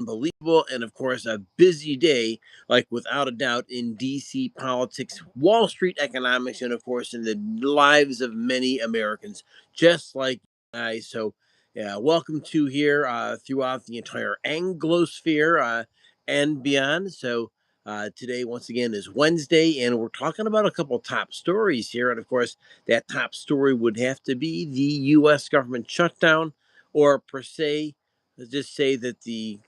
unbelievable and of course a busy day, like without a doubt, in DC politics, Wall Street economics, and of course in the lives of many Americans just like I. So yeah, welcome to here throughout the entire Anglosphere and beyond. So today once again is Wednesday, and we're talking about a couple top stories here, and of course that top story would have to be the US government shutdown, or per se, let's just say that the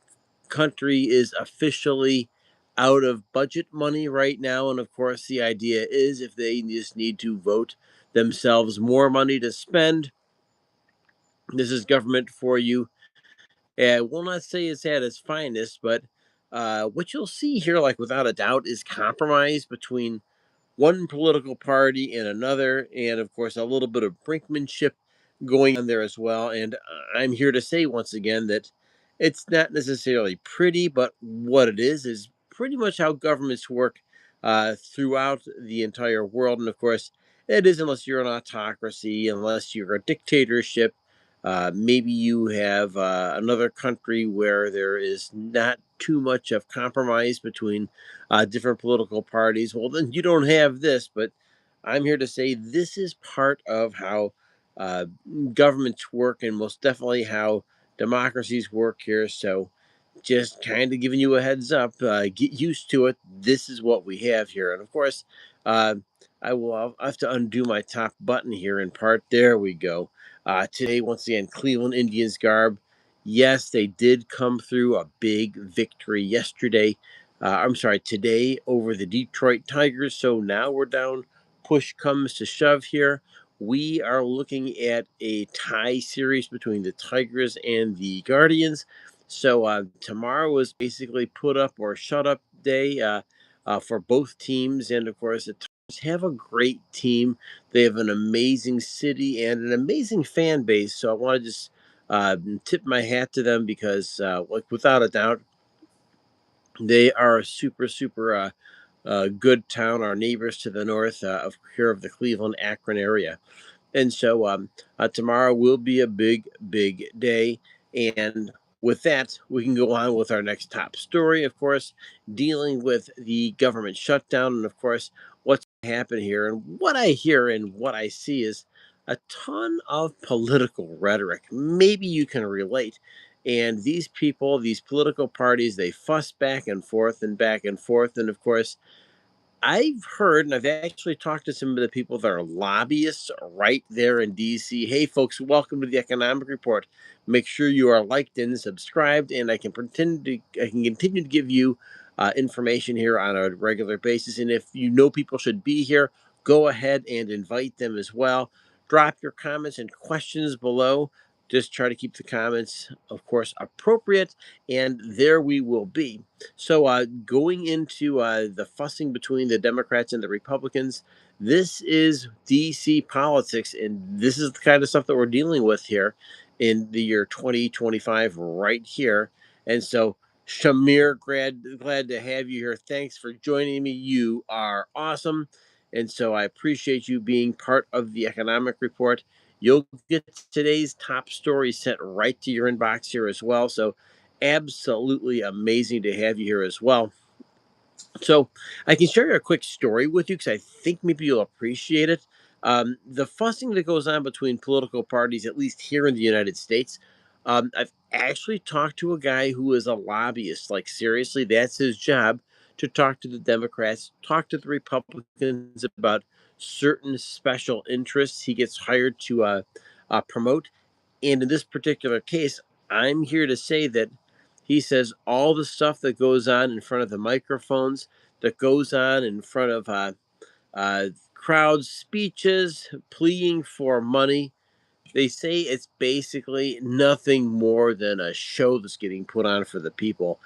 country is officially out of budget money right now. And of course, the idea is if they just need to vote themselves more money to spend, this is government for you. And I will not say it's at its finest, but what you'll see here, like without a doubt, is compromise between one political party and another, and of course, a little bit of brinkmanship going on there as well. And I'm here to say once again that it's not necessarily pretty, but what it is pretty much how governments work throughout the entire world. And of course, it is unless you're an autocracy, unless you're a dictatorship. Maybe you have another country where there is not too much of compromise between different political parties. Well, then you don't have this, but I'm here to say this is part of how uh, governments work, and most definitely how democracies work here. So, just kind of giving you a heads up, get used to it. This is what we have here. And of course, uh, I'll have to undo my top button here in part. There we go. Today, once again, Cleveland Indians garb. Yes, they did come through a big victory yesterday. I'm sorry, today over the Detroit Tigers. So now we're down. Push comes to shove here. We are looking at a tie series between the Tigers and the Guardians. So tomorrow is basically put up or shut up day for both teams. And of course, the Tigers have a great team. They have an amazing city and an amazing fan base. So I want to just tip my hat to them because, like, without a doubt, they are a super, super good town. Our neighbors to the north of here of the Cleveland Akron area. And so tomorrow will be a big, big day. And with that, we can go on with our next top story, of course, dealing with the government shutdown. And of course, what's happened here. And what I hear and what I see is a ton of political rhetoric. Maybe you can relate. And these people, these political parties, they fuss back and forth and back and forth. And of course, I've heard, and I've actually talked to some of the people that are lobbyists right there in DC. Hey, folks, welcome to the Economic Report. Make sure you are liked and subscribed, and I can continue to give you information here on a regular basis. And if you know people should be here, go ahead and invite them as well. Drop your comments and questions below. Just try to keep the comments, of course, appropriate, and there we will be. So, going into the fussing between the Democrats and the Republicans, this is DC politics, and this is the kind of stuff that we're dealing with here in the year 2025, right here. And so, Shamir, glad to have you here. Thanks for joining me. You are awesome. And so, I appreciate you being part of the Economic Report. You'll get today's top story sent right to your inbox here as well. So, absolutely amazing to have you here as well. So I can share a quick story with you because I think maybe you'll appreciate it. The fussing that goes on between political parties, at least here in the United States, I've actually talked to a guy who is a lobbyist. Like, seriously, that's his job, to talk to the Democrats, talk to the Republicans about certain special interests he gets hired to promote. And in this particular case, I'm here to say that he says all the stuff that goes on in front of the microphones, that goes on in front of crowd speeches, pleading for money. They say it's basically nothing more than a show that's getting put on for the people.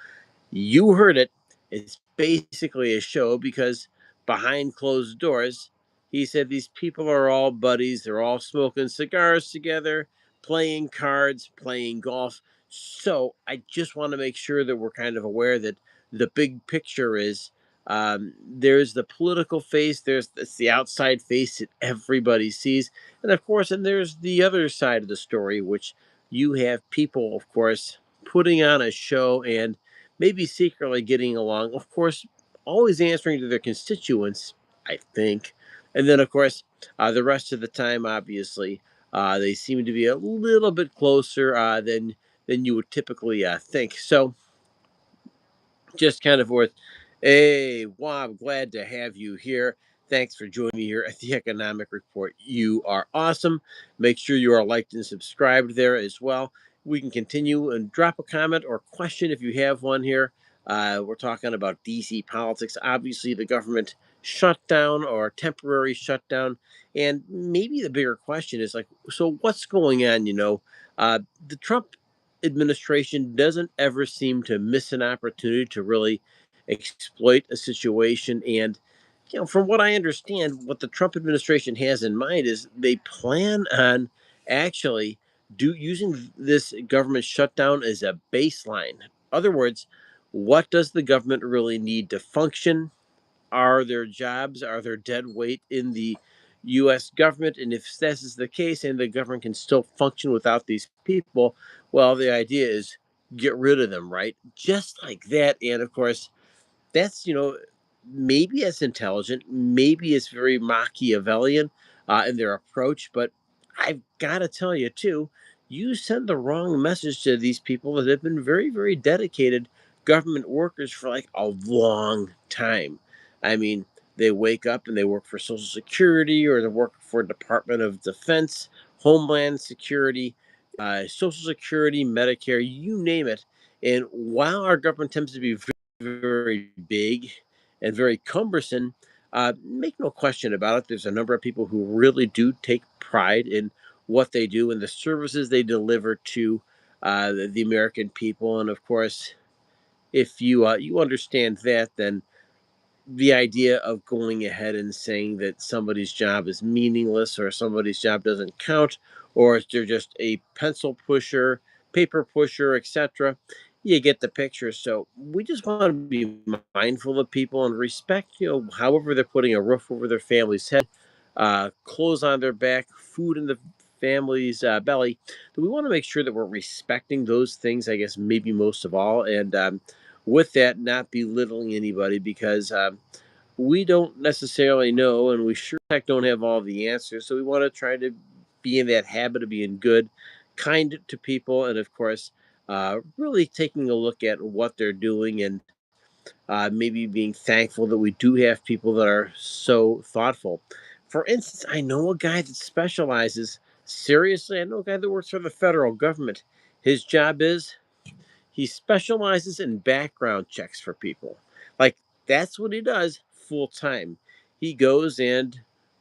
You heard it. It's basically a show because behind closed doors, he said these people are all buddies. They're all smoking cigars together, playing cards, playing golf. So I just want to make sure that we're kind of aware that the big picture is there's the political face, there's it's the outside face that everybody sees. And of course, and there's the other side of the story, which you have people, of course, putting on a show and maybe secretly getting along. Of course, always answering to their constituents, I think. And then, of course, the rest of the time, obviously, they seem to be a little bit closer than you would typically think. So, just kind of worth, hey, Wob, glad to have you here. Thanks for joining me here at the Economic Report. You are awesome. Make sure you are liked and subscribed there as well. We can continue and drop a comment or question if you have one here. We're talking about DC politics, obviously, the government shutdown or temporary shutdown. And maybe the bigger question is like, so what's going on? The Trump administration doesn't ever seem to miss an opportunity to really exploit a situation. And, from what I understand, what the Trump administration has in mind is they plan on actually using this government shutdown as a baseline. In other words, what does the government really need to function? Are there jobs? Are there dead weight in the U.S. government? And if this is the case and the government can still function without these people, well, the idea is get rid of them, right? Just like that. And of course, that's maybe it's intelligent, maybe it's very Machiavellian in their approach, but I've got to tell you too, you send the wrong message to these people that have been very, very dedicated government workers for like a long time. I mean, they wake up and they work for Social Security or they work for Department of Defense, Homeland Security, Social Security, Medicare, you name it. And while our government tends to be very big and very cumbersome, make no question about it. There's a number of people who really do take pride in what they do and the services they deliver to the American people. And of course, if you understand that, then the idea of going ahead and saying that somebody's job is meaningless or somebody's job doesn't count or they're just a pencil pusher, paper pusher, etc. You get the picture. So we just want to be mindful of people and respect, however they're putting a roof over their family's head, clothes on their back, food in the family's belly. That we want to make sure that we're respecting those things, I guess, maybe most of all. And with that, not belittling anybody because we don't necessarily know, and we sure heck don't have all the answers. So we want to try to be in that habit of being good, kind to people, and of course, really taking a look at what they're doing and maybe being thankful that we do have people that are so thoughtful. For instance, I know a guy that specializes, seriously, I know a guy that works for the federal government. His job is he specializes in background checks for people. Like that's what he does full time. He goes and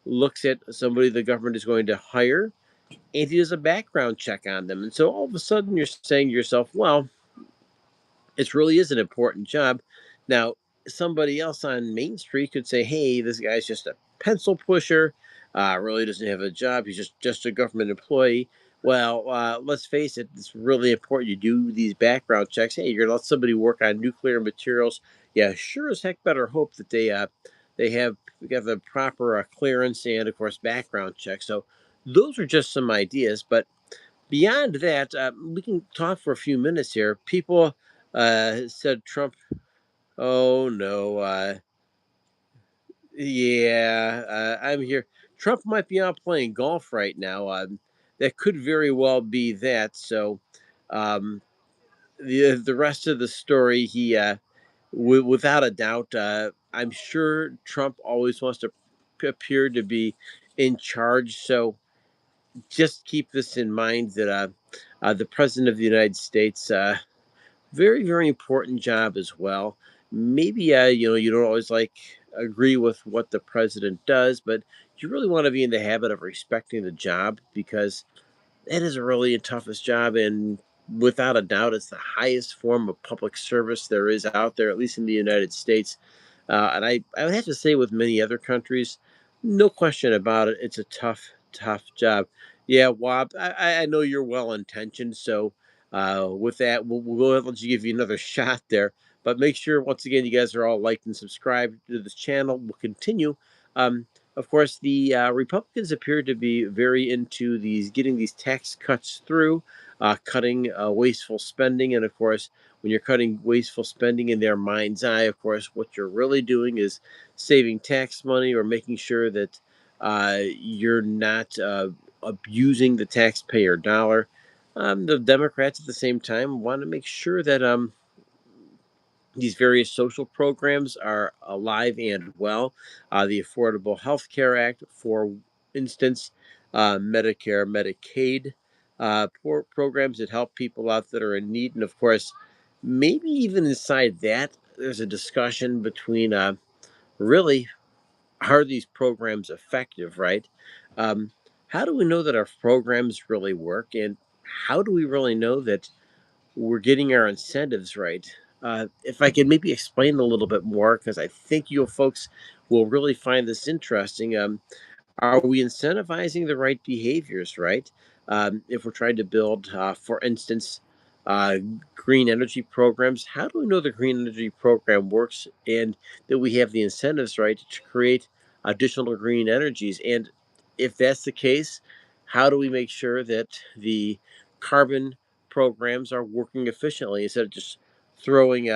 looks at somebody the government is going to hire and he does a background check on them. And so all of a sudden you're saying to yourself, well, it really is an important job. Now, somebody else on Main Street could say, "Hey, this guy's just a pencil pusher. Really doesn't have a job. He's just a government employee." Well, let's face it. It's really important you do these background checks. Hey, you're gonna let somebody work on nuclear materials. Yeah, sure as heck better hope that they have got the proper clearance and of course background check. So those are just some ideas, but beyond that, we can talk for a few minutes here. People said Trump, oh no, yeah, I'm here. Trump might be out playing golf right now. That could very well be that. So, um, the rest of the story, without a doubt, I'm sure Trump always wants to appear to be in charge. So, just keep this in mind that the president of the United States. Very, very important job as well. Maybe you don't always agree with what the president does, but you really want to be in the habit of respecting the job because that is really a toughest job, and without a doubt, it's the highest form of public service there is out there, at least in the United States. And I would have to say, with many other countries, no question about it, it's a tough, tough job. Yeah, Wob, I know you're well intentioned, so with that, we'll go ahead and let you give you another shot there. But make sure, once again, you guys are all liked and subscribed to this channel. We'll continue. Um, of course, the Republicans appear to be very into these getting these tax cuts through. cutting wasteful spending. And of course, when you're cutting wasteful spending in their mind's eye, of course, what you're really doing is saving tax money or making sure that you're not abusing the taxpayer dollar. The Democrats at the same time want to make sure that these various social programs are alive and well. The Affordable Health Care Act, for instance, Medicare, Medicaid, programs that help people out that are in need. And of course, maybe even inside that, there's a discussion between really, are these programs effective, right? Um, how do we know that our programs really work? And how do we really know that we're getting our incentives right? If I could maybe explain a little bit more, because I think you folks will really find this interesting. Are we incentivizing the right behaviors, right? If we're trying to build, for instance, uh, green energy programs, how do we know the green energy program works and that we have the incentives, right, to create additional green energies? And if that's the case, how do we make sure that the carbon programs are working efficiently instead of just throwing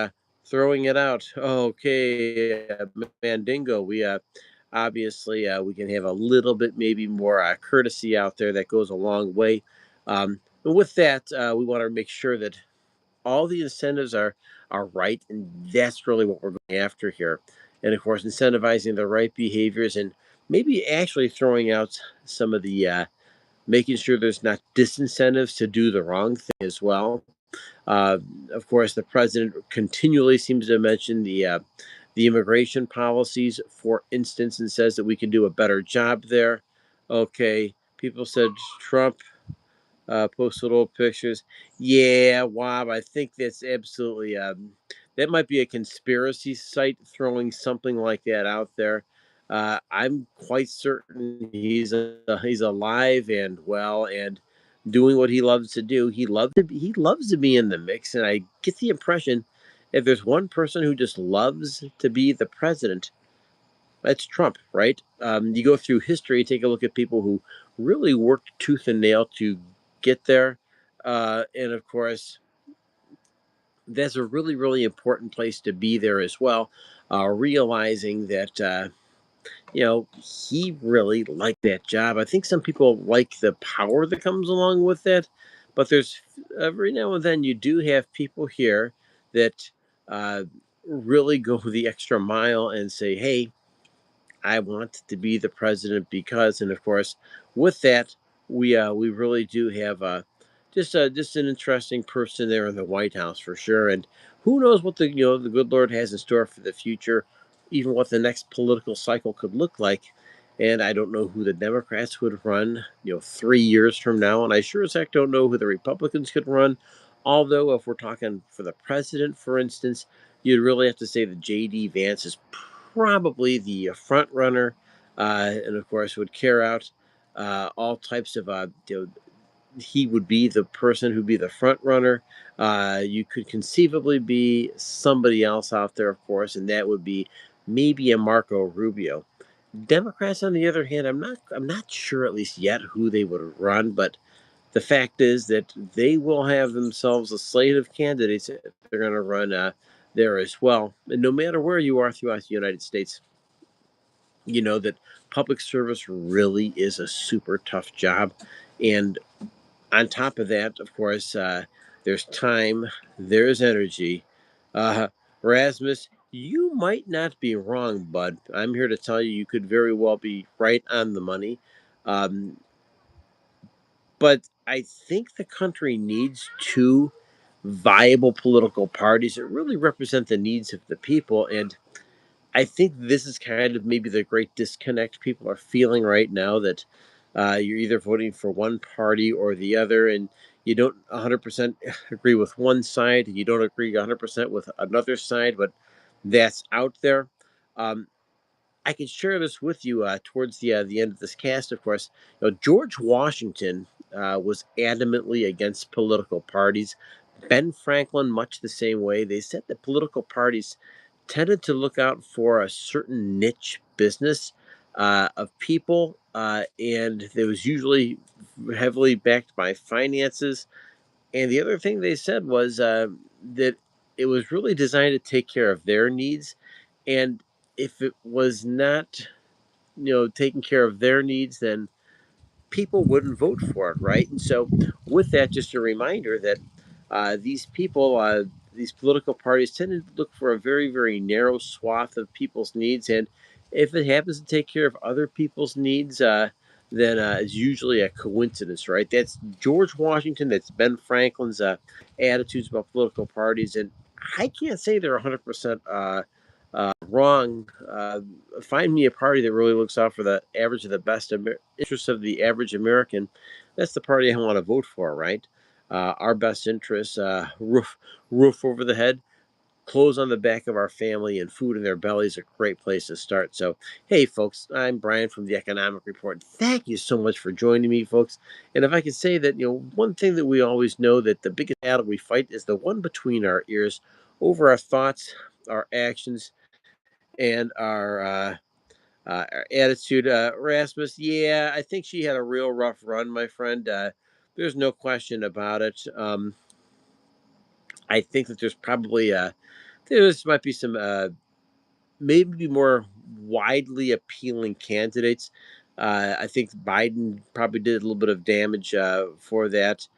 throwing it out? Okay, Mandingo, obviously, we can have a little bit maybe more courtesy out there that goes a long way. And with that, we want to make sure that all the incentives are right, and that's really what we're going after here. And of course, incentivizing the right behaviors and maybe actually throwing out some of the making sure there's not disincentives to do the wrong thing as well. uh, of course, the president continually seems to mention the immigration policies, for instance, and says that we can do a better job there. Okay, people said Trump posted old pictures. Yeah, Wob, I think that's absolutely that might be a conspiracy site throwing something like that out there. I'm quite certain he's alive and well and doing what he loves to do. He loves to be in the mix, and I get the impression if there's one person who just loves to be the president, that's Trump, right? You go through history, take a look at people who really worked tooth and nail to get there. And of course, that's a really, really important place to be there as well. Realizing that, he really liked that job. I think some people like the power that comes along with that, but there's every now and then you do have people here that uh, really go the extra mile and say, hey, I want to be the president because, and of course, with that, we really do have just an interesting person there in the White House for sure. And who knows what the good Lord has in store for the future, even what the next political cycle could look like. And I don't know who the Democrats would run, 3 years from now, and I sure as heck don't know who the Republicans could run. Although, if we're talking for the president, for instance, you'd really have to say that J.D. Vance is probably the front runner, and of course would carry out all types of. He would be the person who'd be the front runner. You could conceivably be somebody else out there, of course, and that would be maybe a Marco Rubio. Democrats, on the other hand, I'm not sure at least yet who they would run, but the fact is that they will have themselves a slate of candidates that they're going to run there as well. And no matter where you are throughout the United States, you know that public service really is a super tough job. And on top of that, of course, there's time, there's energy. Uh, Rasmus, you might not be wrong, bud. I'm here to tell you, you could very well be right on the money. Um, but I think the country needs two viable political parties that really represent the needs of the people. And I think this is kind of maybe the great disconnect people are feeling right now, that you're either voting for one party or the other, and you don't 100% agree with one side, and you don't agree 100% with another side, but that's out there. Um, I can share this with you towards the end of this cast. Of course, George Washington was adamantly against political parties. Ben Franklin, much the same way. They said that political parties tended to look out for a certain niche business of people, and it was usually heavily backed by finances. And the other thing they said was that it was really designed to take care of their needs. And if it was not, taking care of their needs, then people wouldn't vote for it, right? And so, with that, just a reminder that these people, these political parties, tend to look for a very, very narrow swath of people's needs, and if it happens to take care of other people's needs, then it's usually a coincidence, right? That's George Washington, that's Ben Franklin's attitudes about political parties, and I can't say they're 100% wrong. Find me a party that really looks out for the average of the best interests of the average American. That's the party I want to vote for, right? Our best interests, roof over the head, clothes on the back of our family, and food in their bellies, a great place to start. So, hey, folks, I'm Brian from the Economic Report. Thank you so much for joining me, folks. And if I could say that, one thing that we always know, that the biggest battle we fight is the one between our ears, over our thoughts, our actions, and our attitude. Rasmus, yeah, I think she had a real rough run, my friend. There's no question about it. I think that there's might be some maybe more widely appealing candidates. I think Biden probably did a little bit of damage for that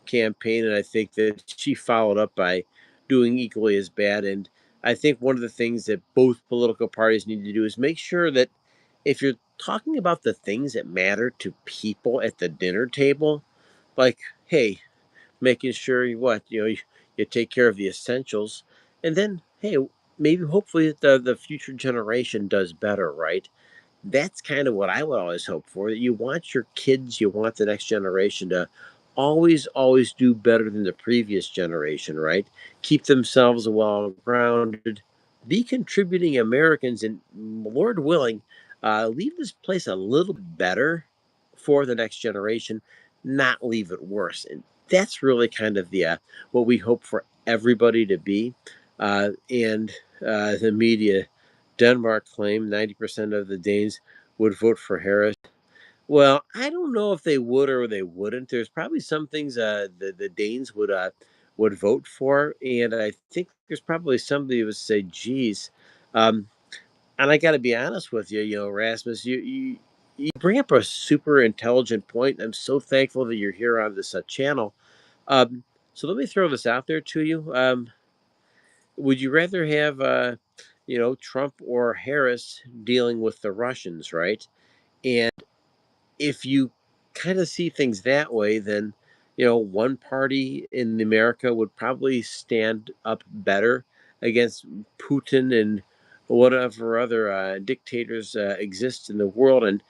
campaign, and I think that she followed up by doing equally as bad. And I think one of the things that both political parties need to do is make sure that if you're talking about the things that matter to people at the dinner table, like, hey, making sure you take care of the essentials, and then, hey, maybe hopefully the future generation does better, right? That's kind of what I would always hope for. That you want your kids, you want the next generation to always do better than the previous generation, right? Keep themselves well grounded, be contributing Americans, and Lord willing, leave this place a little better for the next generation, not leave it worse. And that's really kind of the what we hope for everybody to be. And the media, Denmark claimed 90% of the Danes would vote for Harris. Well, I don't know if they would or they wouldn't. There's probably some things the Danes would vote for, and I think there's probably somebody who would say, "Geez," um, and I got to be honest with you, Rasmus, you bring up a super intelligent point. I'm so thankful that you're here on this channel. Um, so let me throw this out there to you. Would you rather have, Trump or Harris dealing with the Russians, right? And if you kind of see things that way, then one party in America would probably stand up better against Putin and whatever other dictators exist in the world. And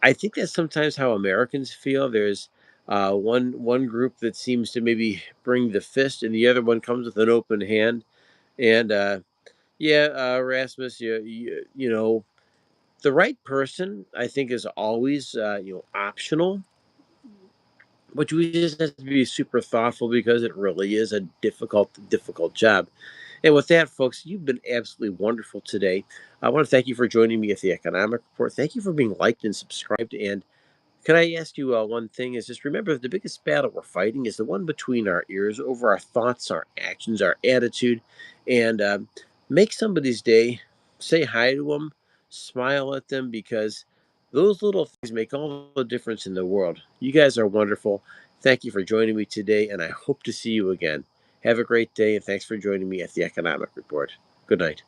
I think that's sometimes how Americans feel. There's one group that seems to maybe bring the fist, and the other one comes with an open hand. And yeah, Rasmus, the right person, I think, is always optional, but we just have to be super thoughtful because it really is a difficult job. And with that, folks, you've been absolutely wonderful today. I want to thank you for joining me at the Economic Report. Thank you for being liked and subscribed. And can I ask you one thing? Is just remember that the biggest battle we're fighting is the one between our ears, over our thoughts, our actions, our attitude, and make somebody's day. Say hi to them, smile at them, because those little things make all the difference in the world. You guys are wonderful. Thank you for joining me today, and I hope to see you again. Have a great day, and thanks for joining me at the Economic Report. Good night.